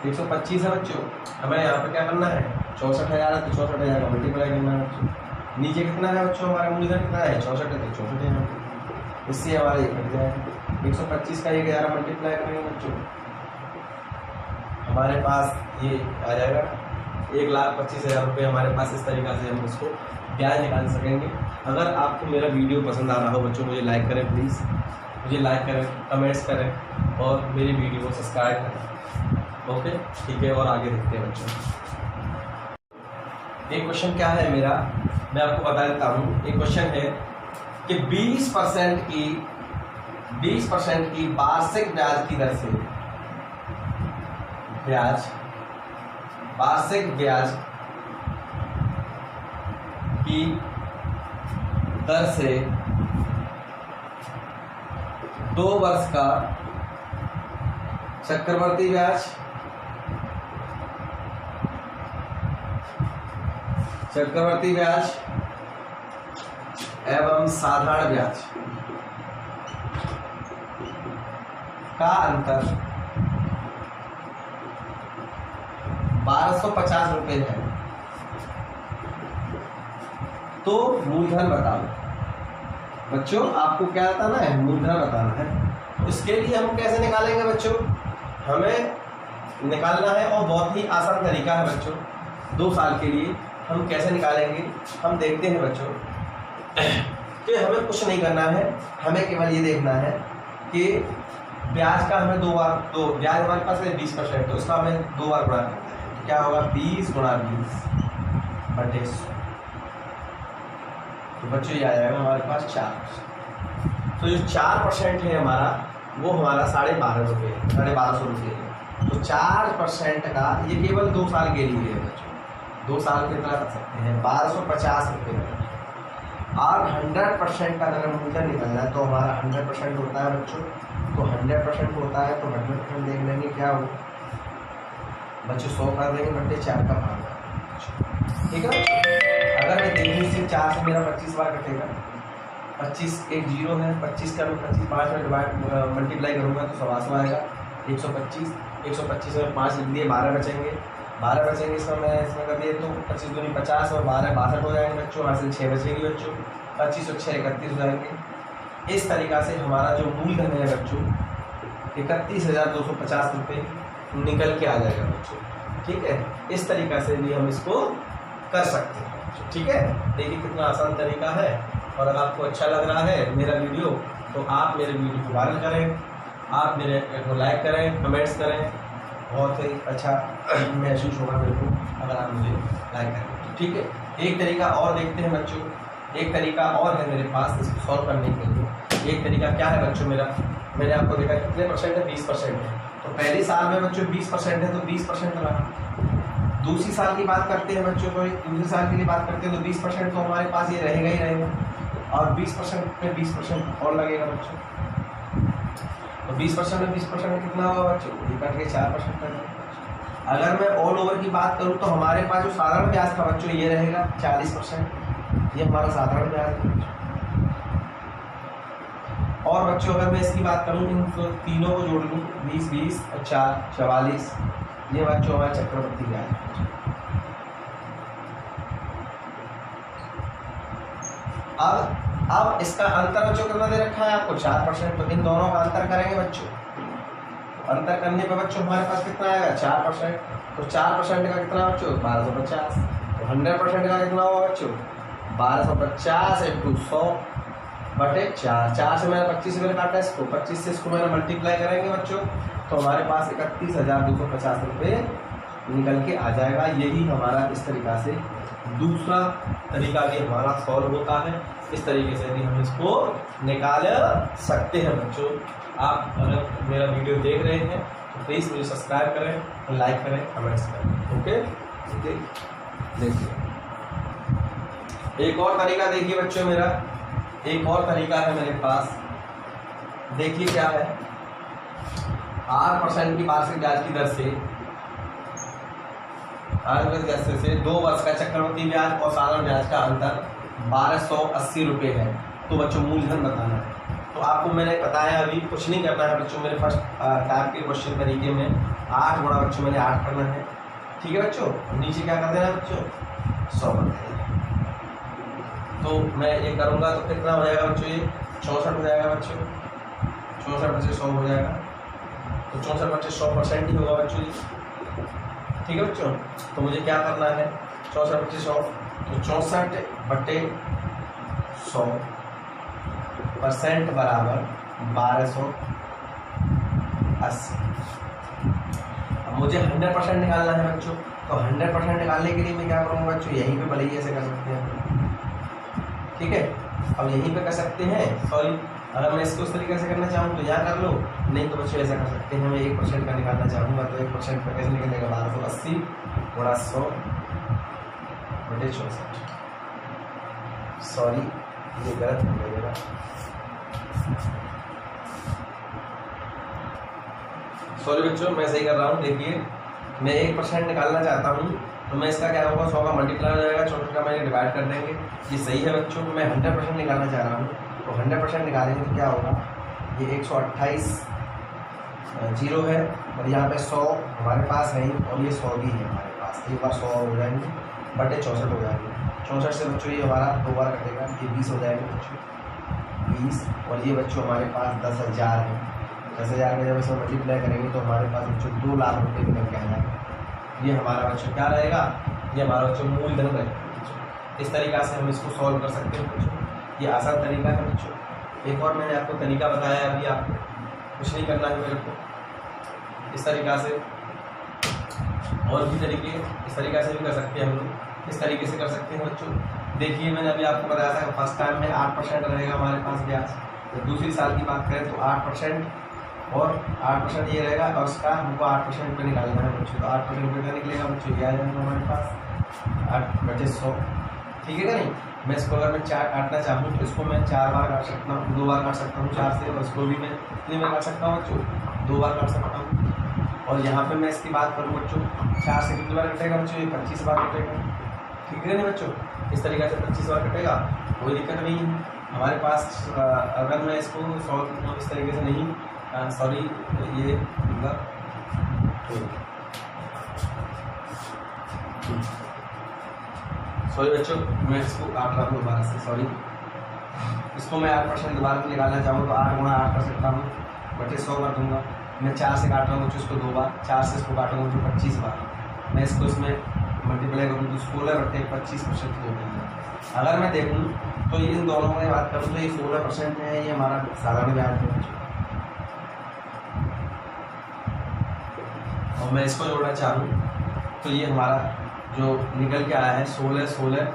125 है बच्चों। हमें यहाँ पे क्या करना है? 64,000 है तो 64,000 का मल्टीप्लाई करना है बच्चों। नीचे कितना है बच्चों? हमारा मूलधन कितना है? 64 है तो 64,000, इससे हमारा ये कट जाएगा। 125 का 1,000 मल्टीप्लाई करेंगे बच्चों, हमारे पास ये आ जाएगा 1,25,000 रुपये हमारे पास। इस तरीक़ा से हम उसको ब्याज निकाल सकेंगे। अगर आपको मेरा वीडियो पसंद आ रहा हो बच्चों, मुझे लाइक करें प्लीज़, मुझे लाइक करें, कमेंट्स करें और मेरी वीडियो को सब्सक्राइब करें। ओके, ठीक है। और आगे देखते हैं बच्चों। एक क्वेश्चन क्या है मेरा, मैं आपको बता देता हूँ। एक क्वेश्चन है कि 20% की वार्षिक ब्याज की दर से वार्षिक ब्याज की दर से 2 वर्ष का चक्रवर्ती ब्याज एवं साधारण ब्याज का अंतर 1250 रुपये है, तो मूलधन बताओ। बच्चों आपको क्या बताना है, मूलधन बताना है। इसके लिए हम कैसे निकालेंगे बच्चों, हमें निकालना है और बहुत ही आसान तरीका है बच्चों। 2 साल के लिए हम कैसे निकालेंगे, हम देखते हैं बच्चों कि हमें कुछ नहीं करना है, हमें केवल ये देखना है कि ब्याज का हमें 2 बार, तो ब्याज हमारे पास है 20%, तो उसका हमें 2 बार गुणा करना है। तो क्या होगा, 20 × 20/100। तो बच्चों ये आ जाएगा हमारे पास 4%। तो जो 4% है हमारा, वो हमारा 12.5 रुपये, 1250 रुपये है। तो 4% का ये केवल 2 साल के लिए है बच्चों। 2 साल कितना कर सकते हैं, 1250 रुपये। और 100% का अगर मूलधन निकलना है तो हमारा 100% होता है बच्चों। तो 100% होता है तो 100% देख लेंगे क्या हो बच्चों, 100 कर देंगे बट्टे 4 का भाग। ठीक है बच्चों। अगर मैं देखूँ इसे 4 से मेरा 25 बार कटेगा, 25 एक 0 है, 25 का मैं 25 5 में डिवाइड मल्टीप्लाई करूँगा तो 125 आएगा। 125 में 5 लिख दिए, 12 बचेंगे। इसमें मैं इसमें कर दिए तो 25 दूनी 50 और 12 62 हो जाएंगे बच्चों। वहाँ से 6 बचेगी बच्चों, 25 और 6 31 हो जाएंगे। इस तरीक़ा से हमारा जो मूलधन है बच्चों 31,250 रुपये निकल के आ जाएगा बच्चों। ठीक है, इस तरीक़ा से भी हम इसको कर सकते हैं। ठीक है, देखिए कितना आसान तरीका है। और अगर आपको अच्छा लग रहा है मेरा वीडियो तो आप मेरे वीडियो को वायरल करें, आप मेरे को लाइक करें, कमेंट्स करें। बहुत ही अच्छा महसूस होगा मेरे को अगर आप मुझे लाइक करें। ठीक है, एक तरीका और देखते हैं बच्चों। एक तरीका और है मेरे पास इसको सॉल्व करने के लिए। एक तरीका क्या है बच्चों मेरा, मैंने आपको देखा कितने परसेंट है, 20% है। तो पहले साल में बच्चों 20% है तो 20% रहा। दूसरी साल की बात करते हैं बच्चों, कोई दूसरे साल के लिए बात करते हैं तो 20% तो हमारे पास ये रहेगा ही रहेगा। और 20% में 20% और लगेगा बच्चों। तो 20% में 20% कितना होगा बच्चों, ये कट के 4% कर देगा। अगर मैं ऑल ओवर की बात करूँ तो हमारे पास जो साधारण ब्याज था बच्चों ये रहेगा 40%। ये हमारा साधारण ब्याज है। और बच्चों अगर मैं इसकी बात करूँ, इन तीनों को जोड़ लूँ, 20 20 और 4 44, ये बच्चों हमारा चक्रवर्ती ब्याज है। अब इसका अंतर बच्चों कितना दे रखा है आपको, 4%। तो इन दोनों का अंतर करेंगे बच्चों। अंतर करने पर बच्चों हमारे पास कितना आएगा, 4%। तो 4% का कितना बच्चों, 1250। तो 100% का कितना होगा बच्चों, 1250 × 100 बटे 4। 4 से मैंने 25 से काटा इसको, 25 से इसको मैंने मल्टीप्लाई करेंगे बच्चों, तो हमारे पास 31,250 रुपये निकल के आ जाएगा। यही हमारा इस तरीक़ा से दूसरा तरीका भी हमारा सॉल्व होता है। इस तरीके से भी हम इसको निकाल सकते हैं बच्चों। आप अगर मेरा वीडियो देख रहे हैं तो प्लीज़ मुझे सब्सक्राइब करें, लाइक करें, कमेंट्स करें। ओके, देखिए एक और तरीका देखिए बच्चों, मेरा एक और तरीका है मेरे पास। देखिए क्या है, 8% की वार्षिक ब्याज की दर से 2 वर्ष का चक्रवर्ती ब्याज और साधारण ब्याज का अंतर 1280 रुपये है। तो बच्चों मूलधन बताना है। तो आपको मैंने बताया अभी कुछ नहीं करना है बच्चों। मेरे फर्स्ट टाइप के क्वेश्चन तरीके में 8 गुणा बच्चों मैंने 8 करना है। ठीक है बच्चों, नीचे क्या कर देना है बच्चों, 100 कर देना। तो मैं ये करूँगा तो कितना हो जाएगा बच्चों, ये 64 हो जाएगा बच्चों। 64 बच्चे 100 हो जाएगा। तो 64 बच्चे 100% ही होगा बच्चों जी। ठीक है बच्चों। तो मुझे क्या करना है, 64 बटे 100, तो 64/100% बराबर 1280। अब मुझे 100% निकालना है बच्चों, तो 100% निकालने के लिए मैं क्या करूँगा बच्चों, यहीं पे भले ही ऐसे कर सकते हैं, ठीक है। अब यहीं पे कर सकते हैं, सॉरी, अगर मैं इसको उस तरीके से करना चाहूँ तो यहाँ कर लो, नहीं तो बच्चों ऐसा कर सकते हैं। मैं 1% का निकालना चाहूँगा तो 1% का कैसे निकलेगा, 1280 गुणा 100 बटे 64। सॉरी ये गलत हो जाएगा, सॉरी बच्चों मैं सही कर रहा हूँ। देखिए मैं 1% निकालना चाहता हूँ, तो मैं इसका क्या होगा, 100 का मल्टीप्लाई हो जाएगा, 64 का मैं डिवाइड कर देंगे, ये सही है बच्चों। मैं 100% निकालना चाह रहा हूँ, तो 100% निकालेंगे तो क्या होगा, ये 128 जीरो है और यहाँ पे 100 हमारे पास है और ये 100 भी है हमारे पास, एक बार 100 हो जाएंगे बटे 64 हो जाएंगे। 64 से बच्चों ये हमारा 2 बार कटेगा, ये 20 हो जाएगा बच्चों, 20, और ये बच्चों हमारे पास 10,000 है। 10,000 में जब इसमें मल्टीप्लाई करेंगे तो हमारे पास बच्चों 2 लाख रुपये निकल के आएगा। ये हमारा बच्चों क्या रहेगा, ये हमारा बच्चों मूलधन रहेगा बच्चों। इस तरीक़ा से हम इसको सॉल्व कर सकते हैं बच्चों, ये आसान तरीका है बच्चों। एक और मैंने आपको तरीका बताया, अभी आपको कुछ नहीं करना है मेरे को, इस तरीक़ा से और भी तरीके इस तरीक़ा से भी कर सकते हैं हम लोग, इस तरीके से कर सकते हैं बच्चों। देखिए मैंने अभी आपको बताया था फर्स्ट टाइम में 8% रहेगा हमारे पास ब्याज, तो दूसरी साल की बात करें तो 8% और 8% ये रहेगा, और उसका हमको 8% पे निकालना है बच्चों, तो 8% पे निकलेगा बच्चों, ये आ जाएगा हमारे पास 8/100, ठीक है कि नहीं। मैं इसको अगर मैं 4 काटना चाहूँ तो इसको मैं 4 बार काट सकता हूँ, 2 बार काट सकता हूँ 4 से, और इसको भी मैं कितनी बार काट सकता हूँ बच्चों, 2 बार काट सकता हूँ। और यहाँ पे मैं इसकी बात करूँ बच्चों, 4 से कितनी बार कटेगा बच्चों, ये 25 बार कटेगा, ठीक है नहीं बच्चों। इस तरीके से 25 बार कटेगा, कोई दिक्कत नहीं है हमारे पास। अगर मैं इसको सॉल्व इस तरीके से नहीं, सॉरी ये सॉरी बच्चों मैं इसको काट रहा हूँ दोबारा से, सॉरी। इसको मैं 8% दोबारा से निकालना चाहूँ तो 8 गुणा 8 कर सकता हूँ, बटे 100 कर दूँगा। मैं 4 से काट रहा हूँ बच्चों इसको 2 बार, 4 से इसको काटूँगा तो 25 बार। मैं इसको इसमें मल्टीप्लाई करूँ तो 16/25% हो जाएगा। अगर मैं देखूँ तो इन दोनों में बात करूँ तो ये 16% है, ये हमारा साधारण ब्याज है। और मैं इसको जोड़ना चाहूँ तो ये हमारा जो निकल के आया है 16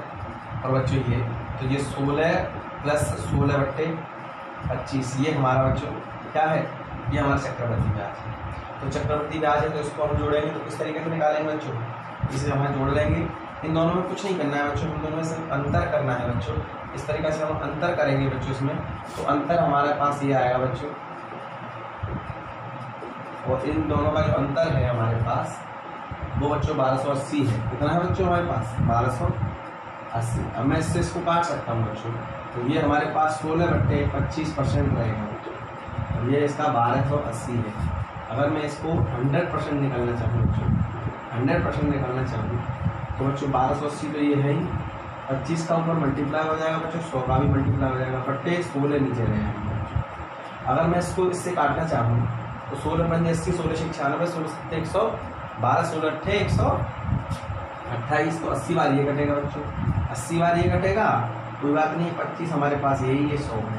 और बच्चों ये, तो ये 16 + 16/25, ये हमारा बच्चों क्या है, ये हमारा चक्रवृद्धि ब्याज है। तो चक्रवृद्धि ब्याज है तो इसको हम जोड़ेंगे तो किस तरीके से निकालेंगे बच्चों, इसे हम जोड़ लेंगे। इन दोनों में कुछ नहीं करना है बच्चों, इन दोनों में सिर्फ अंतर करना है बच्चों। इस तरीके से हम अंतर करेंगे बच्चों इसमें, तो अंतर हमारे पास ये आएगा बच्चों, और इन दोनों का जो अंतर है हमारे पास वो बच्चों 1280 है। कितना है बच्चों हमारे पास, 1280। अब मैं इससे इसको काट सकता हूँ बच्चों, तो ये हमारे पास 16/25% रहेगा बच्चों, और ये इसका 1280 है। अगर मैं इसको 100% निकालना चाहूँ बच्चों, 100% निकालना चाहूँ तो बच्चों 1280 तो ये है ही, 25 का ऊपर मल्टीप्लाई हो जाएगा बच्चों, 100 का भी मल्टीप्लाई हो जाएगा, बट्टे 16 नीचे रहेगा बच्चों। अगर मैं इसको इससे काटना चाहूँ तो 16/80, 16 से 96, 16 से 100, 12 16 128, तो 80 बार ये कटेगा बच्चों, 80 बार ये कटेगा, कोई बात नहीं। 25 हमारे पास यही है, 100 है,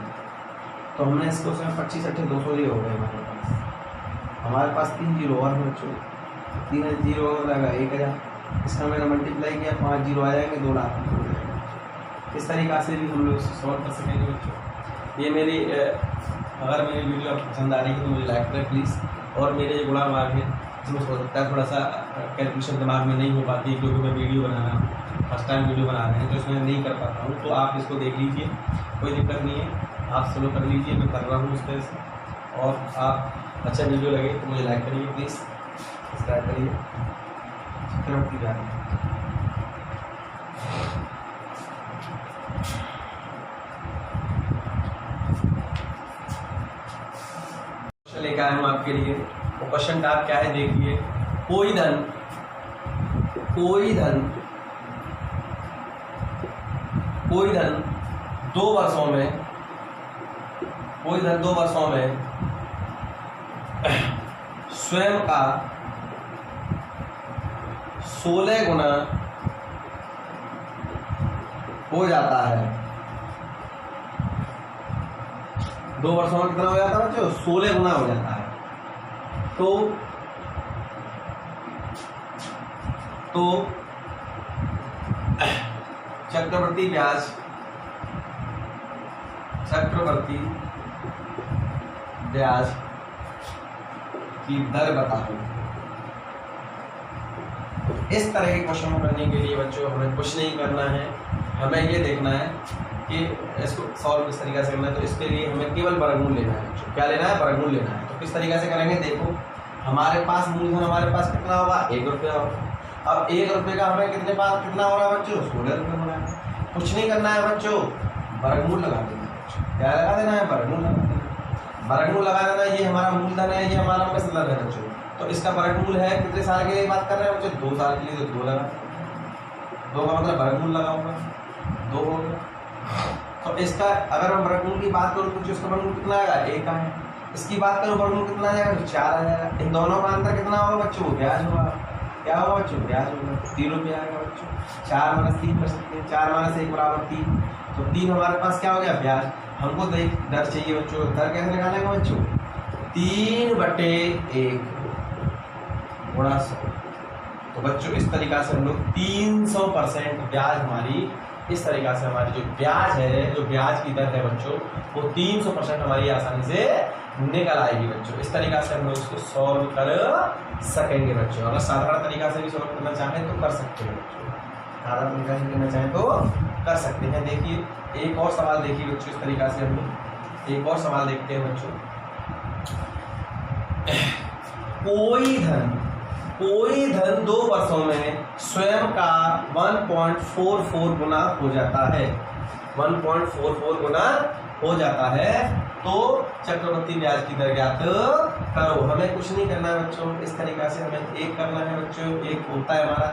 तो हमने इसको उसमें 25 8 200 ही हो गए हमारे पास 3 जीरो और है बच्चों, 3 जीरो हो जाएगा 1000, इसका मैंने मल्टीप्लाई किया 5 जीरो आ जाएंगे, 2 लाख हो जाएगा। इस तरीक़ा से भी हम लोग इसको सॉल्व कर सकेंगे बच्चों। ये मेरी अगर मेरी वीडियो आपको पसंद आ रही है तो मुझे लाइक करें प्लीज़। और मेरे जो गुणा मार्ग है इसमें हो सकता है थोड़ा सा कैलकुलेशन दिमाग में नहीं हो पाती, क्योंकि मैं वीडियो बनाना फर्स्ट टाइम वीडियो बना रहे हैं तो इसमें नहीं कर पाता हूँ, तो आप इसको देख लीजिए, कोई दिक्कत नहीं है, आप फॉलो कर लीजिए, मैं कर रहा हूँ उस तरह से। और आप अच्छा वीडियो लगे तो मुझे लाइक करिए प्लीज़, सब्सक्राइब करिए। लेकर आया हूँ आपके लिए, तो क्वेश्चन का आप क्या है देखिए। कोई धन 2 वर्षों में स्वयं का 16 गुना हो जाता है। 2 वर्षों में कितना हो जाता है बच्चों? 16 गुना हो जाता है। तो चक्रवर्ती ब्याज की दर बताओ। इस तरह के क्वेश्चन को करने के लिए बच्चों हमें कुछ नहीं करना है, हमें ये देखना है कि इसको सॉल्व किस तरीके से करना है। तो इसके लिए हमें केवल वर्गमूल लेना है बच्चों। क्या लेना है? वर्गमूल लेना है। तो किस तरीके से करेंगे? देखो, हमारे पास मूलधन हमारे पास कितना होगा? 1 रुपया होगा। अब 1 रुपये का हमें कितने पास कितना हो रहा है बच्चों? 16 रुपये हो रहा है। कुछ नहीं करना है बच्चों, वर्गमूल लगा देना है बच्चों। क्या लगा देना है? वर्गमूल लगा देना है। वर्गमूल लगा देना, ये हमारा मूलधन है, ये हमारा मतलब है बच्चों। तो इसका वर्गमूल है कितने साल के लिए बात कर रहे हैं बच्चों? 2 साल के लिए। तो 2 लगा, 2 का मतलब वर्गमूल लगा होगा, 2 हो गया। तो इसका अगर हम वर्गमूल की बात करूँ तो इसका वर्गमूल कितना आएगा? 1 है। इसकी बात करूँ वर्गमूल कितना आ जाएगा? 4 आ जाएगा। इन दोनों का अंतर कितना होगा बच्चों? ब्याज होगा। क्या होगा बच्चों? ब्याज होगा। 3 रुपये आएगा बच्चों। 4 - 3 कर सकते हैं। 4 - 1 = 3। तो 3 हमारे पास क्या हो गया? ब्याज। हमको दर चाहिए बच्चों। दर कैसे निकालेंगे बच्चों? 3/1 गुणा 100। तो बच्चों इस तरीका से हम लोग 300% ब्याज हमारी, इस तरीका से हमारी जो ब्याज है, जो ब्याज की दर है बच्चों, वो 300% हमारी आसानी से निकल आएगी बच्चों। इस तरीका से हम लोग इसको सॉल्व कर सकेंगे बच्चों। अगर साधारण तरीका से भी सॉल्व करना चाहें तो कर सकते हैं बच्चों। साधारण तरीका से करना चाहें तो कर सकते हैं। देखिए एक और सवाल देखिए बच्चों, इस तरीका से हम लोग एक और सवाल देखते हैं बच्चों। कोई धन 2 वर्षों में स्वयं का 1.44 गुना हो जाता है। 1.44 गुना हो जाता है। तो चक्रवर्ती ब्याज की दर ज्ञात करो। हमें कुछ नहीं करना है बच्चों, इस तरीका से हमें 1 करना है बच्चों। 1 होता है हमारा,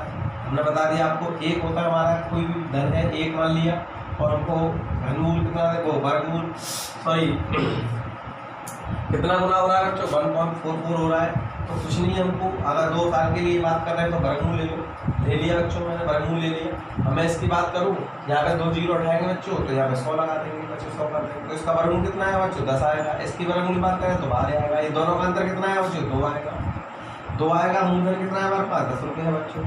हमने बता दिया आपको, 1 होता है हमारा। कोई भी धन है 1 मान लिया, और हमको घनमूल कितना देखो, वर्गमूल सॉरी कितना गुना हो रहा है बच्चों? 1.44 हो रहा है। तो कुछ नहीं, हमको अगर 2 साल के लिए बात कर रहे हैं तो वर्गमूल ले लिया बच्चों, मैंने वर्गमूल ले लिया। अब मैं इसकी बात करूँ, यहाँ पे 2 जीरो उठाएंगे बच्चों, तो यहाँ पे 100 लगा देंगे बच्चों, 100 कर देंगे। तो इसका वर्गमूल कितना है बच्चों? 10 आएगा। इसकी वर्गमूल की बात करें तो 12 आएगा। ये दोनों का अंतर कितना है बच्चों? 2 आएगा। 2 आएगा। मूलधन कितना है हमारे पास? 10 रुपये है बच्चों।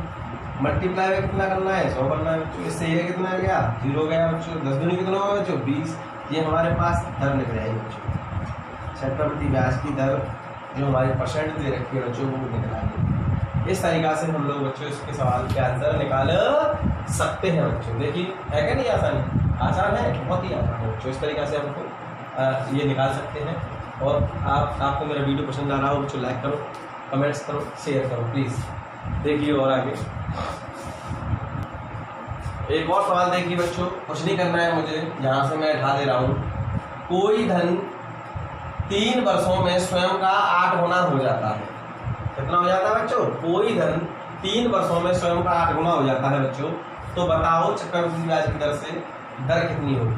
मल्टीप्लाई में कितना करना है? 100 करना है बच्चों। इससे ये कितना गया? 0 गया बच्चों। 10 दूनी कितना होगा बच्चों? 20। ये हमारे पास दर निकल आएगी बच्चों। चक्रवर्ती ब्याज की दर जो हमारी परसेंट दे रखी है बच्चों, वो निकल आएगी। इस तरीका से हम लोग बच्चों इसके सवाल के आंसर निकाल सकते हैं बच्चों। देखिए है क्या नहीं आसान? आसान है, बहुत ही आसान है बच्चों। इस तरीका से हमको ये निकाल सकते हैं। और आपको मेरा वीडियो पसंद आ रहा हो बच्चों, लाइक करो, कमेंट्स करो, शेयर करो प्लीज़। देखिए और आगे एक और सवाल देखिए बच्चों। कुछ नहीं करना है मुझे, यहाँ से मैं उठा दे रहा हूँ। कोई धन 3 वर्षों में स्वयं का 8 गुना हो जाता है। कितना हो जाता है बच्चों? कोई धन 3 वर्षों में स्वयं का 8 गुना हो जाता है बच्चों। तो बताओ चक्रवर्ती ब्याज की दर से दर कितनी होगी?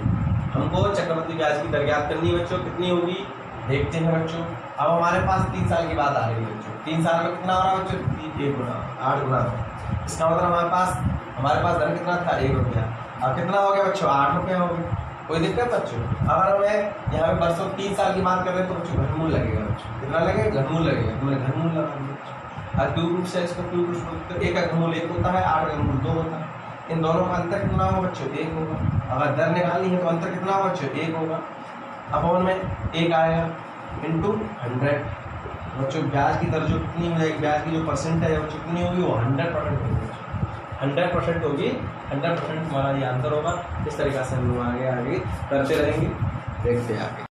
हमको चक्रवर्ती ब्याज की दर ज्ञात करनी है बच्चों। कितनी होगी देखते हैं बच्चों। अब हमारे पास 3 साल की बात आ रही है बच्चों। 3 साल में कितना हो रहा है बच्चों? 1 गुना, 8 गुना। इसका मतलब हमारे पास धन कितना था? 1 रुपया। अब कितना हो गया बच्चों? 8 रुपया हो गया। कोई दिक्कत बच्चों? अगर हमें यहाँ पे वर्षों 3 साल की बात कर रहे हैं तो बच्चों घनमूल लगेगा बच्चों। कितना लगेगा? घनमूल लगेगा। तो मैंने घनमूल लगा दिया। और क्यूब रूट से इसको क्यूब रूट, तो 1 का घनमूल 1 होता है, 8 का घनमूल 2 होता है। इन दोनों का अंतर कितना होगा बच्चों? 1 होगा। अगर दर निकालनी है तो अंतर कितना होगा बच्चों? 1 होगा। अपॉन में 1 आएगा इंटू 100 बच्चों। ब्याज की दर जो कितनी हो जाएगी, ब्याज की जो परसेंट है बच्चों कितनी होगी? वो 100% होगी। 100% होगी। 100% हमारा ये आंसर होगा। इस तरीका से हम लोग आगे करते रहेंगे, देखते आगे।